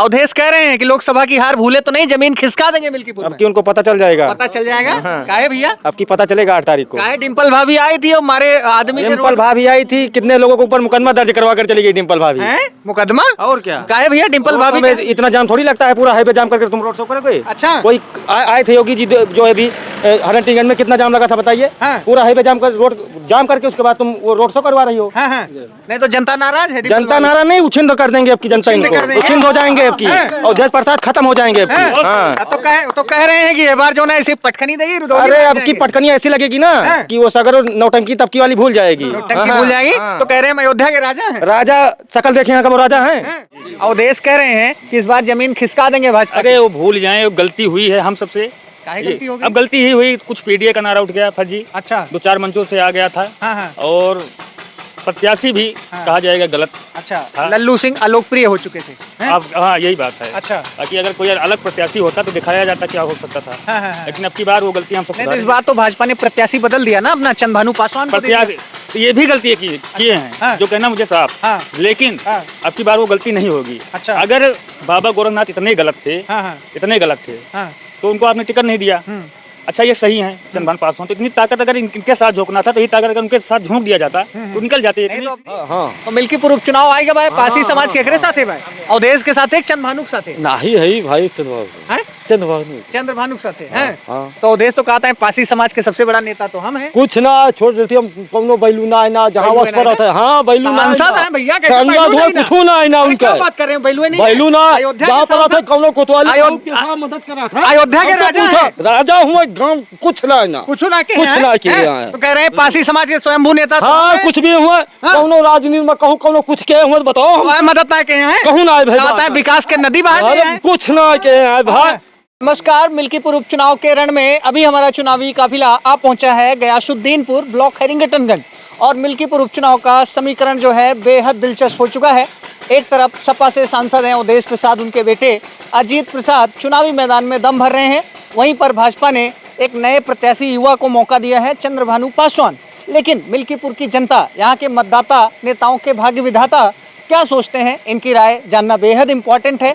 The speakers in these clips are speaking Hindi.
अवधेश कह रहे हैं कि लोकसभा की हार भूले तो नहीं, जमीन खिसका देंगे मिल्कीपुर में। अब की उनको पता चल जाएगा। पता चल जाएगा। हाँ। काहे भैया? अब की पता चलेगा 8 तारीख को। काहे? डिम्पल भाभी आई थी और मारे आदमी के डिम्पल भाभी आई थी, कितने लोगों के ऊपर मुकदमा दर्ज करवा कर चली गई डिम्पल भाभी। हैं? मुकदमा? और क्या? काहे भैया? डिम्पल भाभी में इतना जाम थोड़ी लगता है, पूरा हाईवे जाम करके तुम रोड शो करोगे। अच्छा। कोई आए थे योगी जी जो अभी हरनटीगंज में कितना जाम लगा था बताइए। हाँ। पूरा हाईवे जाम कर रोड जाम करके उसके बाद तुम वो रोड शो करवा रही हो। हाँ हाँ। नहीं तो जनता नाराज है। जनता नाराज नहीं, उछिंद कर देंगे आपकी जनता, इनको उछिंद हो जाएंगे आपकी, और जय प्रसाद खत्म हो जाएंगे आपकी। हाँ। तो कह रहे हैं कि ये बार जो ना ऐसी पटखनी देगी रुदौली। अरे अब की पटकनी ऐसी लगेगी ना कि वो सगर नौटंकी तबकी वाली भूल जाएगी। नौटंकी भूल जाएगी। तो कह रहे हैं अयोध्या के राजा हैं। राजा शकल देखे हैं, कब राजा हैं। अवधेश कह रहे हैं कि इस बार जमीन खिसका देंगे भाजपा। अरे वो भूल जाएं, गलती हुई है हम सबसे। काहे गलती हो गई? अब गलती ही हुई, कुछ पीडीए का नारा उठ गया फर्जी। अच्छा। 2-4 मंचों से आ गया था। हाँ हाँ। और प्रत्याशी भी कहा जाएगा गलत। अच्छा। हाँ। लल्लू सिंह अलोकप्रिय हो चुके थे। अब हाँ यही बात है। अच्छा। ताकि अगर कोई अलग प्रत्याशी होता तो दिखाया जाता क्या हो सकता था। हाँ हाँ हाँ। लेकिन अब की बार वो गलती हम सब नहीं तो इस बार तो भाजपा ने प्रत्याशी बदल दिया ना अपना, चंद्रभानु पासवान को दे दिया। प्रत्याशी तो ये भी गलती किए हैं। हाँ। जो कहना मुझे साफ। हाँ। लेकिन हाँ। अब की बार वो गलती नहीं होगी। अच्छा। अगर बाबा गोरखनाथ इतने गलत थे, हाँ हाँ इतने गलत थे, हाँ। तो उनको आपने टिकट नहीं दिया। अच्छा ये सही है चंद्रभानु पासवान, तो इतनी ताकत अगर इनके साथ झोंकना था तो ये ताकत अगर उनके साथ झोंक दिया जाता तो निकल जाती है। तो मिल्कीपुर उपचुनाव आएगा भाई, पासी समाज केकरे साथ है भाई? अवधेश के साथ है, चंद्रभानु के साथ है? नहीं है भाई, चंद्रभानु के साथ है। तो अवधेश तो कहता है पासी समाज के सबसे बड़ा नेता तो हम हैं। कुछ ना छोड़ देती हम, कौनो बैलू ना है ना जहाँ बस पर रहता है। हाँ बैलू ना सांसद है भैया, कुछ ना है ना उनका। बात कर रहे हैं? बैलू नहीं, बैलू ना जहाँ पर रहता है, कौनो कोतवाली मदद कर रहा था। अयोध्या के राजा है। राजा हुआ गाँव कुछ ना है ना, कुछ ना के कुछ ना के तो कह रहे हैं पासी समाज के स्वयंभू नेता। हाँ कुछ भी हुआ, कौनो राजनीति में कहूँ कौनो कुछ के हुआ बताओ, मदद ना के हैं, कहूँ ना भाई, विकास के नदी बहा कुछ ना के है भाई। नमस्कार, मिल्कीपुर उपचुनाव के रण में अभी हमारा चुनावी काफिला आ पहुंचा है गयासुद्दीनपुर ब्लॉक हैरिंगटनगंज। और मिल्कीपुर उपचुनाव का समीकरण जो है बेहद दिलचस्प हो चुका है। एक तरफ सपा से सांसद हैं अवधेश प्रसाद, उनके बेटे अजीत प्रसाद चुनावी मैदान में दम भर रहे हैं। वहीं पर भाजपा ने एक नए प्रत्याशी युवा को मौका दिया है, चंद्रभानु पासवान। लेकिन मिल्कीपुर की जनता, यहाँ के मतदाता, नेताओं के भाग्य विधाता क्या सोचते हैं, इनकी राय जानना बेहद इम्पॉर्टेंट है।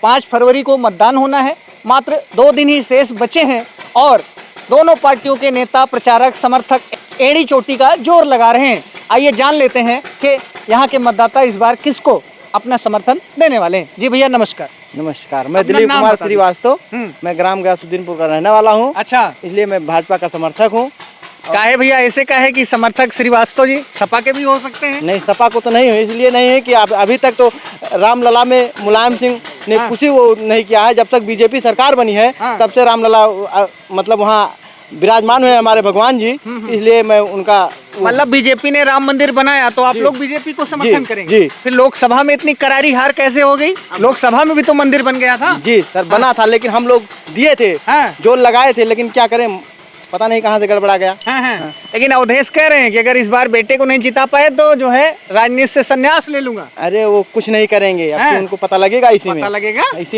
5 फरवरी को मतदान होना है, मात्र 2 दिन ही शेष बचे हैं और दोनों पार्टियों के नेता, प्रचारक, समर्थक एड़ी चोटी का जोर लगा रहे हैं। आइए जान लेते हैं कि यहाँ के मतदाता इस बार किसको अपना समर्थन देने वाले हैं। जी भैया नमस्कार। नमस्कार, मैं दिलीप कुमार श्रीवास्तव, मैं ग्राम गयासुद्दीनपुर का रहने वाला हूँ। अच्छा, इसलिए मैं भाजपा का समर्थक हूँ। काहे भैया ऐसे काहे कि समर्थक श्रीवास्तव जी सपा के भी हो सकते हैं? नहीं, सपा को तो नहीं है, इसलिए नहीं है कि अभी तक तो रामलला में मुलायम सिंह ने कुछ वो नहीं किया है। जब तक बीजेपी सरकार बनी है तब से रामलला मतलब वहाँ विराजमान हुए हमारे भगवान जी, इसलिए मैं उनका मतलब बीजेपी ने राम मंदिर बनाया तो आप लोग बीजेपी को समर्थन करेंगे? जी। फिर लोकसभा में इतनी करारी हार कैसे हो गई? लोकसभा में भी तो मंदिर बन गया था। जी सर, बना था, लेकिन हम लोग दिए थे, जोर लगाए थे, लेकिन क्या करें, पता नहीं कहाँ से गड़बड़ा गया। लेकिन अवधेश कह रहे हैं कि अगर इस बार बेटे को नहीं जिता पाए तो जो है राजनीति से संन्यास ले लूंगा। अरे वो कुछ नहीं करेंगे, उनको पता लगेगा, इसी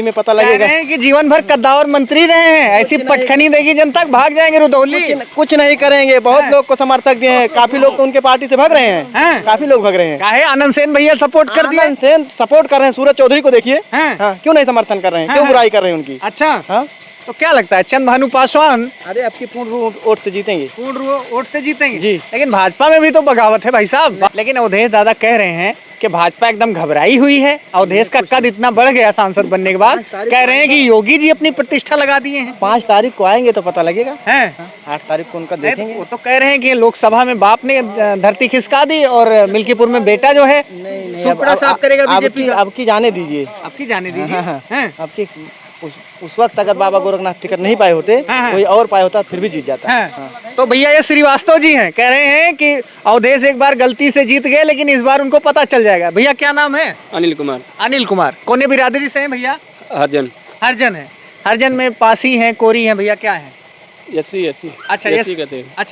में पता लगेगा कि जीवन भर कद्दावर मंत्री रहे हैं, ऐसी पटखनी देगी जनता, भाग जाएंगे रुदौली। कुछ नहीं करेंगे, बहुत लोग को समर्थक दिए हैं, काफी लोग तो उनके पार्टी से भाग रहे हैं, काफी लोग भाग रहे हैं। काहे? आनंद सेन भैया सपोर्ट कर दिया, सपोर्ट कर रहे हैं। सूरज चौधरी को देखिए, क्यों नहीं समर्थन कर रहे हैं, क्यों बुराई कर रहे हैं उनकी? अच्छा, तो क्या लगता है चंद्रभानु पासवान? अरे आपकी पूर्ण वोट से जीतेंगे, पूर्ण वोट से जीतेंगे जी। लेकिन भाजपा में भी तो बगावत है भाई साहब। लेकिन अवधेश दादा कह रहे हैं कि भाजपा एकदम घबराई हुई है। अवधेश का कद इतना बढ़ गया सांसद बनने के बाद, कह रहे हैं कि योगी जी अपनी प्रतिष्ठा लगा दिए हैं। 5 तारीख को आएंगे तो पता लगेगा, 8 तारीख को उनका देखेंगे। वो तो कह रहे हैं कि लोकसभा में बाप ने धरती खिसका दी और मिल्कीपुर में बेटा जो है सुपड़ा साफ करेगा बीजेपी। अब की जाने दीजिए, आपकी जाने दीजिए। आपकी उस वक्त अगर बाबा गोरखनाथ टिकट नहीं पाए होते, कोई और पाए होता फिर भी जीत जाता। तो भैया ये श्रीवास्तव जी हैं, कह रहे हैं कि अवधेश एक बार गलती से जीत गए लेकिन इस बार उनको पता चल जाएगा। भैया क्या नाम है? अनिल कुमार। अनिल कुमार कोने बिरादरी से हैं भैया? हरजन। हरजन है। हरजन में पासी हैं, कोरी हैं, भैया क्या है? एससी। अच्छा,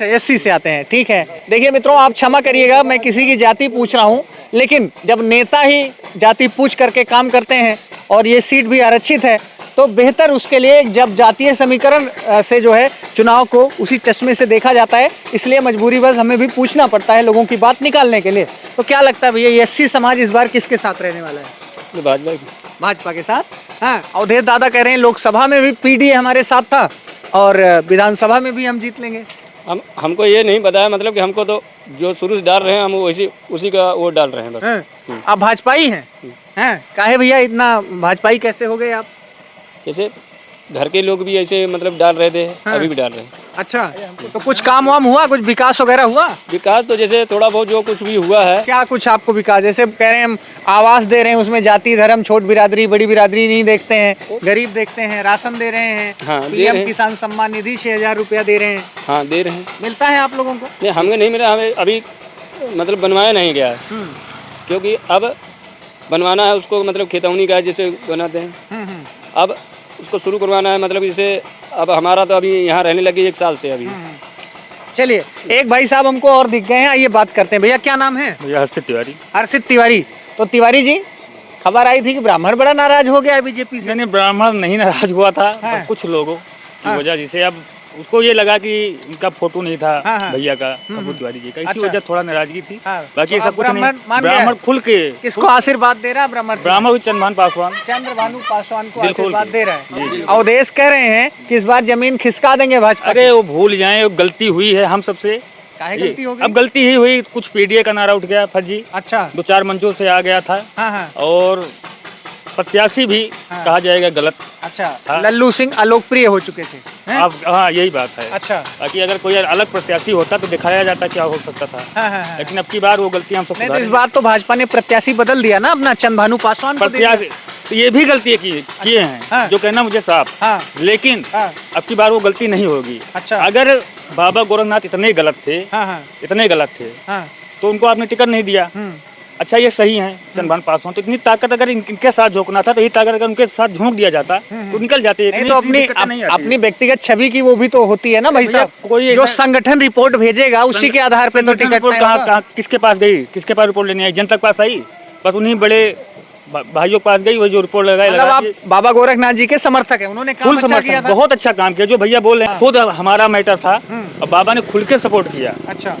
एससी से आते हैं, ठीक है। देखिए मित्रों, आप क्षमा करिएगा, मैं किसी की जाति पूछ रहा हूँ, लेकिन जब नेता ही जाति पूछ करके काम करते हैं और ये सीट भी आरक्षित है तो बेहतर उसके लिए जब जातीय समीकरण से जो है चुनाव को उसी चश्मे से देखा जाता है, इसलिए मजबूरीवश हमें भी पूछना पड़ता है लोगों की बात निकालने के लिए। तो क्या लगता है भैया एससी समाज इस बार किसके साथ रहने वाला है? भाजपा के साथ। हाँ, अवधेश दादा कह रहे हैं लोकसभा में भी पीडीए हमारे साथ था और विधानसभा में भी हम जीत लेंगे। हमको ये नहीं पता है, मतलब कि हमको तो जो शुरू से डाल रहे हैं हम उसी का वो डाल रहे हैं बस। हाँ, आप भाजपाई हैं? हैं, काहे भैया इतना भाजपाई कैसे हो गए आप? जैसे घर के लोग भी ऐसे मतलब डाल रहे थे, हाँ। अभी भी डाल रहे हैं। अच्छा, तो कुछ काम वाम हुआ, कुछ विकास वगैरह हुआ? विकास तो जैसे थोड़ा बहुत जो कुछ भी हुआ है। क्या कुछ आपको विकास, जैसे कह रहे हैं हम आवास दे रहे हैं, उसमें जाति धर्म छोट बिरादरी बड़ी बिरादरी नहीं देखते हैं, गरीब देखते हैं, राशन दे रहे हैं, हाँ, दे रहे पीएम हैं। किसान सम्मान निधि 6,000 रुपया दे रहे हैं, हाँ दे रहे हैं। मिलता है आप लोगों को? नहीं हमें नहीं मिला, हमें अभी मतलब बनवाया नहीं गया है, क्योंकि अब बनवाना है उसको, मतलब खेतौनी का जैसे बनाते हैं, अब उसको शुरू करवाना है, मतलब इसे अब हमारा तो अभी यहाँ रहने लगे 1 साल से अभी। चलिए, एक भाई साहब हमको और दिख गए हैं, आइए बात करते हैं। भैया क्या नाम है? भैया हर्षित तिवारी। हर्षित तिवारी। तो तिवारी जी, खबर आई थी कि ब्राह्मण बड़ा नाराज हो गया है बीजेपी से। नहीं, ब्राह्मण नहीं नाराज हुआ था, हाँ। पर कुछ लोगों की वजह जिसे अब उसको ये लगा कि इनका फोटो नहीं था हाँ, हाँ। भैया का, अबू तिवारी जी का, इसी अच्छा। वजह थोड़ा नाराजगी थी। हाँ। बाकी तो सब अब कुछ नहीं। ब्राह्मण मान गया? ब्राह्मण खुल के, किसको आशीर्वाद दे रहा है ब्राह्मण? ब्राह्मण भी चंद्रभान पासवान। चंद्रभानु पासवान को दिल खोल आशीर्वाद के। दे रहा है। अवधेश कह रहे हैं कि इस बार जमीन खिसका देंगे भाजपा अरे वो भूल जाए, वो गलती हुई है हम सबसे। काहे गलती हो गई? अब गलती ही हुई, कुछ पीडीए का नारा उठ गया फर्जी, अच्छा, 2-4 मंचों से आ गया था, हाँ हाँ, और प्रत्याशी भी हाँ। कहा जाएगा गलत। अच्छा, हाँ। लल्लू सिंह अलोकप्रिय हो चुके थे, हैं? अब हाँ यही बात है। अच्छा, बाकी अगर कोई अलग प्रत्याशी होता तो दिखाया जाता क्या हो सकता था, हाँ हाँ हाँ। लेकिन अब की बार वो गलती हम सब नहीं तो इस बार तो भाजपा ने प्रत्याशी बदल दिया ना, अपना चंद्रभानु पासवान को दे दिया। प्रत्याशी तो ये भी गलती किए हाँ। हैं, जो कहना मुझे साफ। हाँ लेकिन हाँ, अब की बार वो गलती नहीं होगी। अच्छा। अगर बाबा गोरखनाथ इतने गलत थे, हाँ हाँ इतने गलत थे, हाँ, तो उनको आपने टिकट नहीं दिया। अच्छा ये सही है चंद्रभान पासवान, तो इतनी ताकत अगर इनके साथ झोंकना था तो ये ताकत अगर उनके साथ झोंक दिया जाता तो निकल जाते। नहीं तो अपनी व्यक्तिगत छवि की वो भी तो होती है ना भाई भैया, साहब। कोई जो ऐसा- संगठन रिपोर्ट भेजेगा उसी के आधार पे तो टिकट तय होगा। कहाँ किसके पास गई, किसके पास रिपोर्ट लेने आई? जनता के पास आई, बस उन्हीं बड़े भाइयों के पास गई, वही जो रिपोर्ट मतलब आप बाबा गोरखनाथ जी के समर्थक है, उन्होंने काम फुल अच्छा किया समर्थन, था। बहुत अच्छा काम किया। जो भैया बोल रहे हैं, खुद हमारा मैटर था और बाबा ने खुल के सपोर्ट किया। अच्छा,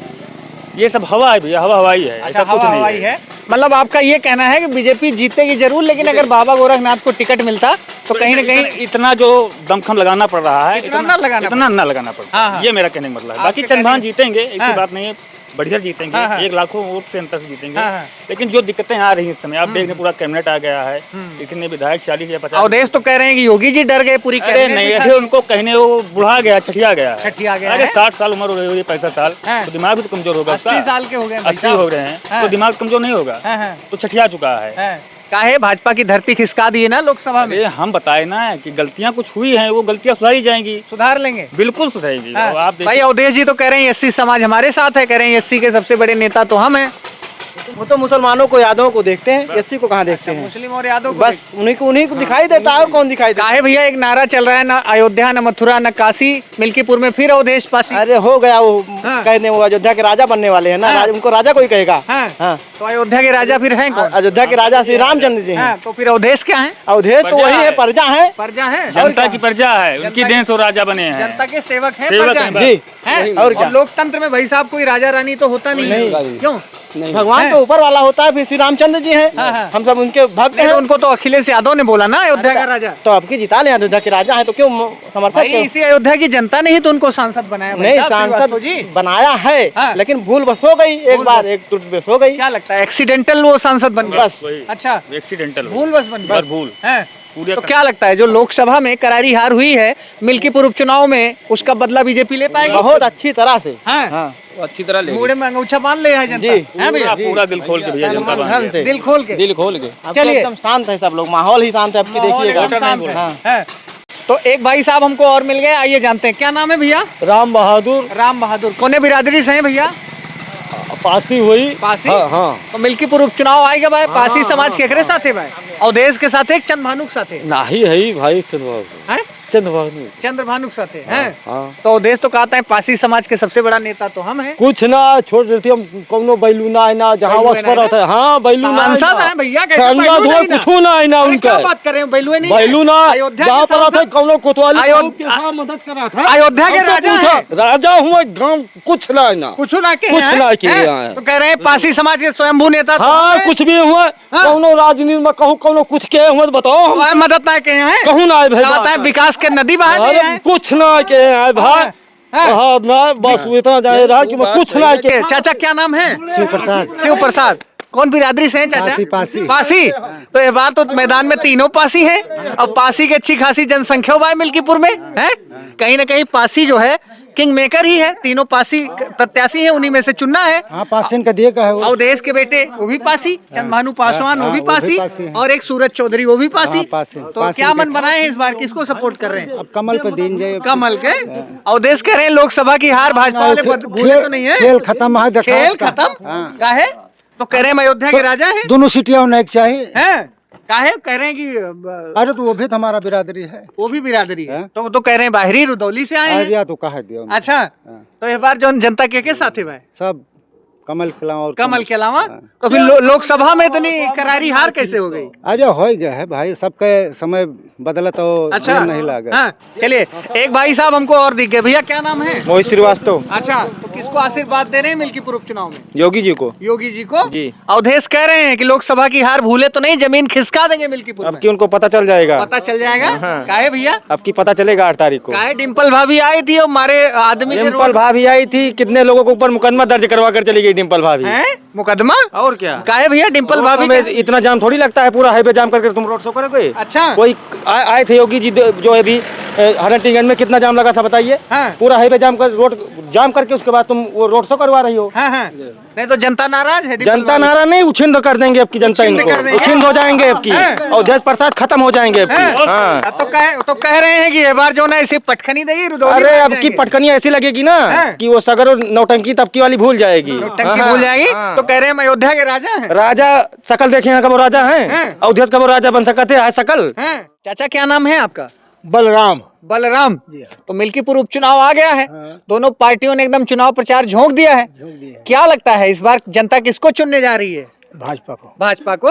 ये सब हवा है भैया, हवा हवाई है, अच्छा, ऐसा कुछ हवा नहीं हवाई है। मतलब आपका ये कहना है कि बीजेपी जीतेगी जरूर, लेकिन अगर बाबा गोरखनाथ को टिकट मिलता तो कहीं ना कहीं इतना जो दमखम लगाना पड़ रहा है, इतना ना लगाना इतना ना लगाना पड़ रहा हाँ, है। हाँ। ये मेरा कहने का मतलब है। आपके बाकी चंद्रभान कहने- जीतेंगे, ऐसी हाँ। बात नहीं है, बढ़िया जीतेंगे, हाँ, हाँ। 1 लाखों वोट से अंतर से जीतेंगे। हाँ, हाँ। लेकिन जो दिक्कतें आ रही हैं इस समय, आप देख रहे पूरा कैबिनेट आ गया है, इतने विधायक 40 या 50। अवधेश तो कह रहे हैं कि योगी जी डर गए, पूरी अरे कैबिनेट नहीं, बिठा अरे दी। उनको कहने वो बुढ़ा गया, छठिया गया है। छठिया गया अरे है। 60 साल उम्र हो रही है, 65 साल, हाँ। तो दिमाग भी तो कमजोर होगा उसका। 80 साल के हो गए भाई 80 साहब। हो रहे हैं, हाँ। तो दिमाग कमजोर नहीं होगा, हाँ, हाँ, तो छठिया चुका है। हाँ। काहे भाजपा की धरती खिसका दी है ना लोकसभा में, अरे हम बताए ना कि गलतियां कुछ हुई हैं, वो गलतियां सुधारी जाएंगी, सुधार लेंगे। बिल्कुल सुधारेंगी। हाँ। और आप भाई देखिए, अवधेश जी तो कह रहे हैं एससी समाज हमारे साथ है, कह रहे हैं एससी के सबसे बड़े नेता तो हम हैं। वो तो मुसलमानों को, यादवों को देखते हैं, एससी को कहाँ देखते हैं? मुस्लिम और यादव को बस उन्हीं को दिखाई देता है, और कौन दिखाई देता काहे भैया एक नारा चल रहा है, ना अयोध्या न मथुरा न काशी, मिल्कीपुर में फिर अवधेश पासी। है? अरे हो गया वो, हाँ। कहने वो अयोध्या के राजा बनने वाले हैं ना, हाँ। उनको राजा कोई कहेगा? हाँ। हाँ। तो अयोध्या के राजा फिर हैं कौन? अयोध्या के राजा श्री रामचंद्र जी हैं। हाँ, तो फिर अवधेश क्या है? अवधेश तो प्रजा वही है, है। प्रजा है, प्रजा है, जनता की प्रजा है, उनकी जनता देन से वो राजा बने हैं। जनता के सेवक हैं, सेवक प्रजा हैं, हैं। जी। हैं? और क्या? लोकतंत्र में भाई साहब कोई राजा रानी तो होता नहीं है। क्यों? भगवान तो ऊपर वाला होता है, फिर श्री रामचंद्र जी हैं, हाँ, हाँ। हम सब उनके भक्त नहीं हैं। तो उनको तो अखिलेश यादव ने बोला ना अयोध्या का राजा। तो आपकी जिता ले, अयोध्या के राजा है तो क्यों समर्थक भाई क्यों? इसी अयोध्या की जनता ने ही तो उनको सांसद बनाया भाई नहीं, साहब, सांसद श्रीवास्तव जी। बनाया है, हाँ। लेकिन भूल बस हो गई, एक भूल बार बस। एक टूट बस हो गई। क्या लगता है एक्सीडेंटल वो सांसद बन गए? बस। वही, अच्छा, एक्सीडेंटल भूल बस बन गई। बस भूल। हैं? पूरे तो क्या लगता है जो लोकसभा में करारी हार हुई है मिल्कीपुर उपचुनाव में, उसका बदला बीजेपी ले पाएगी? बहुत अच्छी तरह से। हाँ। हाँ। अच्छी तरह ले मुड़े में अंगूठा बांध ले है जनता, जी। हैं भैया? पूरा दिल खोल के भैया जनता ध्यान बांध से। दिया। दिल खोल के, दिल खोल के। अब तो चलिए। एकदम शांत है सब लोग, माहौल ही शांत है, आपकी माहौल देखिएगा। एकदम शांत है। हाँ। हैं? तो एक भाई साहब हमको और मिल गए, आइए जानते हैं क्या नाम है भैया? राम बहादुर राम बहादुर। कोने बिरादरी से हैं भैया? पासी हुई। पासी। हाँ। तो मिल्कीपुर उपचुनाव आएगा भाई, पासी समाज केकरे साथ है भाई? अवधेश के साथ है, चंद्रभानु के साथ है? नाही है भाई, हैं? चंद्रभानु। चंद्रभानु के साथ हैं। हाँ। तो अवधेश तो कहता है पासी समाज के सबसे बड़ा नेता तो हम हैं। कुछ ना छोड़ देती हम कौनो बैलू ना है ना जहाँ बैलू वस है पर ना? रहता है। हाँ बैलू ना है सांसद ना। हैं भैया, कैसे सांसद बैलू हुआ नहीं ना? कुछ ना है ना अरे उनका। क्या बात कर रहे हो, बैलू नहीं है? बैलू ना अयोध्या जहाँ के पर रहता है सांसद? कौनो कोतवाली अयोध्या- के साथ मदद करा था। अयोध्या के हमसे राजा पूछो, हैं। राजा हुआ गाँव कुछ ना है ना। कुछ ना के कुछ हैं? ना के हैं? हैं। तो कह रहे हैं पासी समाज के स्वयंभू नेता तो हाँ हम हैं। कुछ भी हुआ कौनो राजनीति में कहूँ कौनो कुछ के हुआ तो बताओ हम तो मदद ना के हैं। कहूँ ना है भाई कहता है विकास के नदी बहा दिए अरे हैं। कुछ ना के है भाई। हाँ। हाँ ना बस इतना जाने रहा कि मैं कुछ ना के। चाचा क्या नाम है? शिव प्रसाद। शिव प्रसाद। कौन बिरादरी से हैं चाचा? पासी। पासी। तो ये बात तो मैदान में तीनों पासी हैं। अब पासी की अच्छी खासी जनसंख्या हुआ है मिल्कीपुर में है। कहीं ना कहीं पासी जो है किंग मेकर ही है। तीनों पासी प्रत्याशी हैं, उन्हीं में से चुनना है। हाँ पासी का दिए का है वो। अवधेश के बेटे वो भी पासी, चंद्रभानु पासवान वो भी पासी, और एक सूरज चौधरी वो भी पासी। पासी। तो क्या मन बनाए हैं इस बार, किसको सपोर्ट कर रहे हैं? अब कमल पे दिन जाए। कमल के। अवधेश कह रहे हैं लोकसभा की हार भाजपा वाले भूले तो नहीं है। खेल खत्म है, देखा खेल इसका। खत्म हाँ। काहे? तो कह रहे हैं अयोध्या के राजा हैं। दोनों सीटियां होने की चाहिए। हैं? काहे कह रहे हैं कि अरे तो वो भी तो हमारा बिरादरी है। वो भी बिरादरी है। हैं? तो कह रहे हैं बाहरी रुदौली से आए हैं। आइडिया तो कहा दिया। अच्छा, तो इस बार जो जनता के साथ है भाई सब कमल के अलावा और कमल के अलावा, तो फिर लोकसभा में इतनी करारी हार कैसे हो गई? अरे हो गया है भाई, सबके समय बदला तो अच्छा नहीं लगा। हाँ, चलिए एक भाई साहब हमको और दिख गए। भैया क्या नाम है? मोहित श्रीवास्तव। अच्छा, तो किसको आशीर्वाद दे रहे हैं मिल्कीपुर उपचुनाव में? योगी जी को। योगी जी को। जी। अवधेश कह रहे हैं कि लोकसभा की हार भूले तो नहीं, जमीन खिसका देंगे मिल्कीपुर में। अब की उनको पता चल जाएगा। पता चल जाएगा। हाँ। काहे भैया? अब की पता चलेगा 8 तारीख को। काहे? डिम्पल भाभी आई थी और मारे आदमी के डिम्पल भाभी आई थी, कितने लोगों के ऊपर मुकदमा दर्ज करवा कर चली गई डिम्पल भाभी। हैं? मुकदमा? और क्या? काहे भैया डिम्पल भाभी में का- इतना जाम थोड़ी लगता है, पूरा हाईवे जाम करके तुम रोड शो करोगे? अच्छा। कोई आए थे योगी जी जो है भी हरनटिंगन में कितना जाम लगा था बताइए। हाँ। पूरा हाईवे जाम कर रोड जाम करके उसके बाद तुम वो रोड शो करवा रही हो। हाँ हाँ, नहीं तो जनता नाराज है। डिम्पल जनता भाभी। नारा नहीं, उछिंद कर देंगे अब की जनता उछिंद इनको। कर देंगे। उछिंद हो जाएंगे अब की। हाँ। और जज प्रसाद खत्म हो जाएंगे अब हैं? की। हाँ। तो कह रहे हैं कि ये बार जो ना ऐसी पटखनी देगी रुदौली अरे में अब की जाएंगे। पटकनी ऐसी लगेगी ना हाँ। कि वो सगर और नौटंकी तबकी वाली भूल जाएगी। टंकी हाँ, भूल जाएगी। हाँ। तो कह रहे हैं हम अयोध्या के राजा हैं। राजा शकल देखे हैं, कब वो राजा हैं? हैं। अयोध्या का वो राजा बन सकते हैं शकल। हैं? चाचा क्या नाम है आपका? बलराम। बलराम। तो मिल्कीपुर उपचुनाव आ गया है। दोनों पार्टियों ने एकदम चुनाव प्रचार झोंक दिया है। क्या लगता है इस बार जनता किसको चुनने जा रही है? भाजपा को। भाजपा को।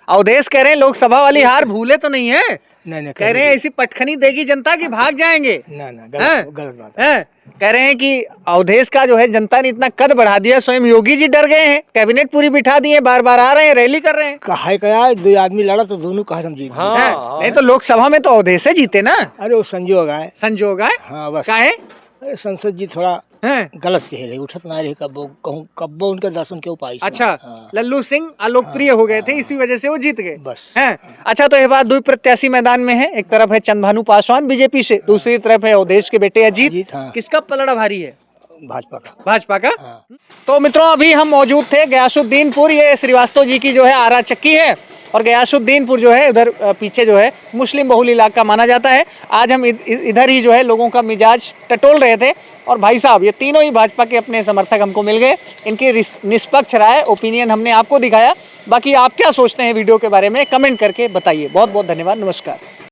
अवधेश कह रहे हैं लोकसभा वाली हार भूले तो नहीं है। नहीं कह रहे हैं ऐसी पटखनी देगी जनता की भाग जाएंगे। ना हैं? गलत बात। हैं? कह रहे हैं कि अवधेश का जो है जनता ने इतना कद बढ़ा दिया, स्वयं योगी जी डर गए हैं, कैबिनेट पूरी बिठा दिए, बार बार आ रहे हैं, रैली कर रहे हैं। कहा क्या दो आदमी लड़ा तो दोनों कहा हम जीत। हाँ। हैं? नहीं तो लोकसभा में तो अवधेश से जीते ना। अरे वो संजोग आए। संजोग है। हाँ बस। काहे? अरे संसद जी थोड़ा हैं? गलत कह रहे, उठत ना रहे, कब्बो उनके दर्शन क्यों पाई। अच्छा, हाँ। लल्लू सिंह अलोकप्रिय हो गए थे, इसी वजह से वो जीत गए। बस। हैं? अच्छा, तो ये बात दो प्रत्याशी मैदान में है। एक तरफ है चंद्रभानु पासवान बीजेपी से, दूसरी तरफ है अवधेश के बेटे अजीत। अजीत, हाँ। किसका पलड़ा भारी है? भाजपा का। भाजपा का। हाँ। तो मित्रों अभी हम मौजूद थे गयासुद्दीनपुर, ये श्रीवास्तव जी की जो है आरा चक्की है, और गयासुद्दीनपुर जो है उधर पीछे जो है मुस्लिम बहुल इलाका माना जाता है। आज हम इधर ही जो है लोगों का मिजाज टटोल रहे थे, और भाई साहब ये तीनों ही भाजपा के अपने समर्थक हमको मिल गए। इनकी निष्पक्ष राय ओपिनियन हमने आपको दिखाया। बाकी आप क्या सोचते हैं वीडियो के बारे में कमेंट करके बताइए। बहुत बहुत धन्यवाद, नमस्कार।